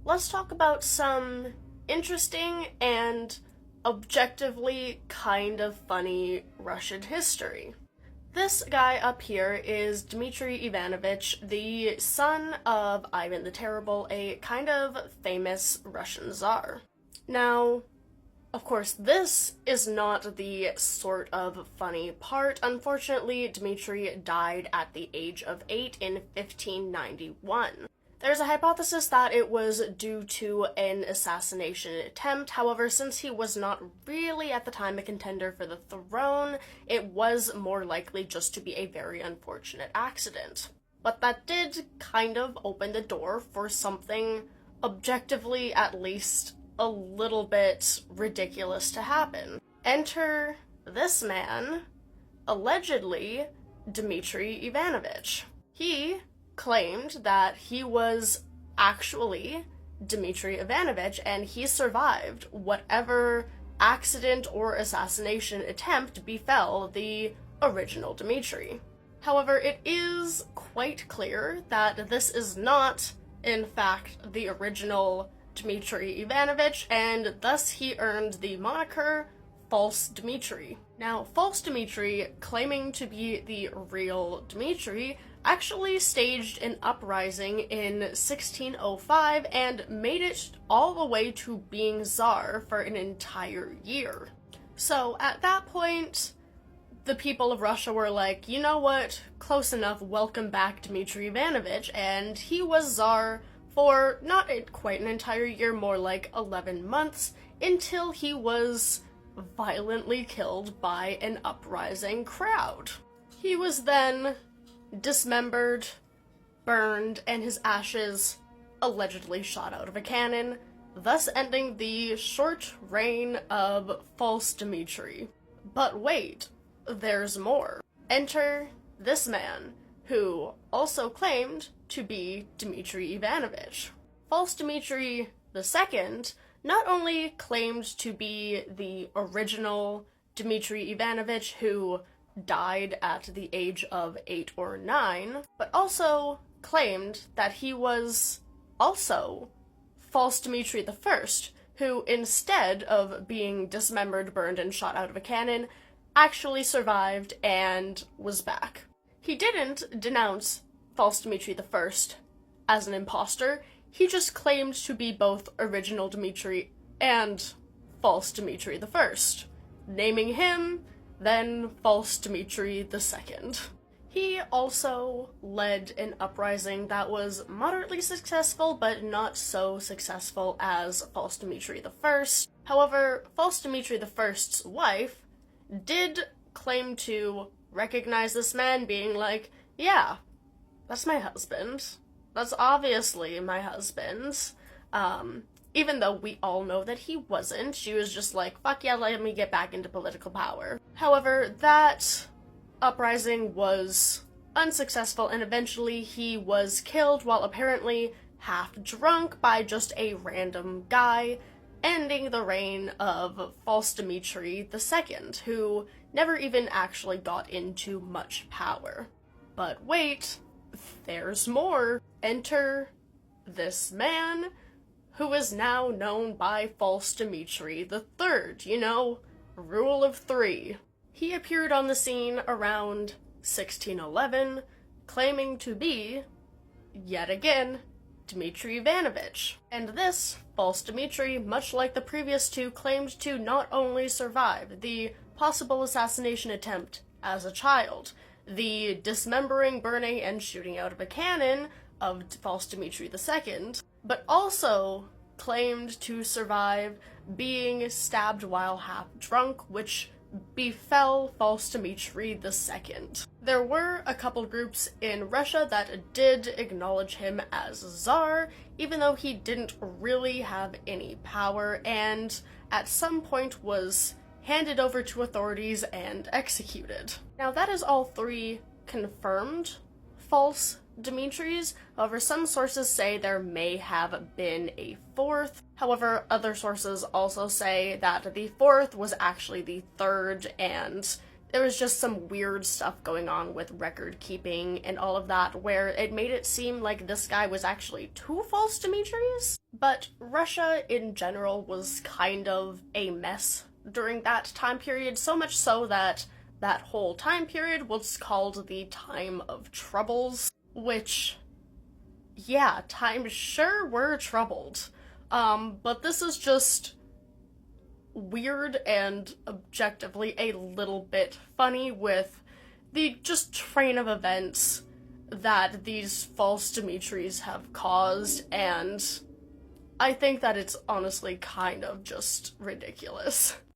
let's talk about some interesting and objectively kind of funny Russian history. This guy up here is Dmitry Ivanovich, the son of Ivan the Terrible, a kind of famous Russian czar. Now, of course, this is not the sort of funny part. Unfortunately, Dmitry died at the age of 8 in 1591. There's a hypothesis that it was due to an assassination attempt. However, since he was not really at the time a contender for the throne, it was more likely just to be a very unfortunate accident. But that did kind of open the door for something objectively, at least, a little bit ridiculous to happen. Enter this man, allegedly Dmitry Ivanovich. He claimed that he was actually Dmitry Ivanovich and he survived whatever accident or assassination attempt befell the original Dmitry. However, it is quite clear that this is not, in fact, the original Dmitry Ivanovich, and thus he earned the moniker False Dmitry. Now, False Dmitry, claiming to be the real Dmitry, actually staged an uprising in 1605 and made it all the way to being Tsar for an entire year. So at that point, the people of Russia were like, you know what, close enough, welcome back Dmitry Ivanovich, and he was Tsar for not quite an entire year, more like 11 months, until he was violently killed by an uprising crowd. He was then dismembered, burned, and his ashes allegedly shot out of a cannon, thus ending the short reign of False Dmitry. But wait, there's more. Enter this man, who also claimed to be Dmitry Ivanovich. False Dmitry II not only claimed to be the original Dmitry Ivanovich who died at the age of 8 or 9, but also claimed that he was also False Dmitry I, who instead of being dismembered, burned, and shot out of a cannon, actually survived and was back. He didn't denounce False Dmitry I as an imposter, he just claimed to be both original Dmitry and False Dmitry I, naming him then False Dmitry II. He also led an uprising that was moderately successful, but not so successful as False Dmitry I. However, False Dmitry I's wife did claim to recognize this man, being like, yeah, that's my husband. That's obviously my husband. Even though we all know that he wasn't, she was just like, fuck yeah, let me get back into political power. However, that uprising was unsuccessful, and eventually he was killed while apparently half drunk by just a random guy, ending the reign of False Dmitry II, who never even actually got into much power. But wait, there's more. Enter this man, who is now known by False Dmitry III, rule of 3. He appeared on the scene around 1611, claiming to be, yet again, Dmitry Ivanovich. And this False Dmitry, much like the previous two, claimed to not only survive the possible assassination attempt as a child, the dismembering, burning, and shooting out of a cannon of False Dmitry II, but also claimed to survive being stabbed while half drunk, which befell False Dmitry II. There were a couple groups in Russia that did acknowledge him as Tsar, even though he didn't really have any power, and at some point was handed over to authorities and executed. Now that is all 3 confirmed false Dmitrys. However, some sources say there may have been a 4th. However, other sources also say that the 4th was actually the 3rd and there was just some weird stuff going on with record keeping and all of that, where it made it seem like this guy was actually too false to Dmitrys. But Russia in general was kind of a mess during that time period, so much so that that whole time period was called the Time of Troubles, which, yeah, times sure were troubled. But this is just weird and objectively a little bit funny with the just train of events that these false Dmitrys have caused, and I think that it's honestly kind of just ridiculous.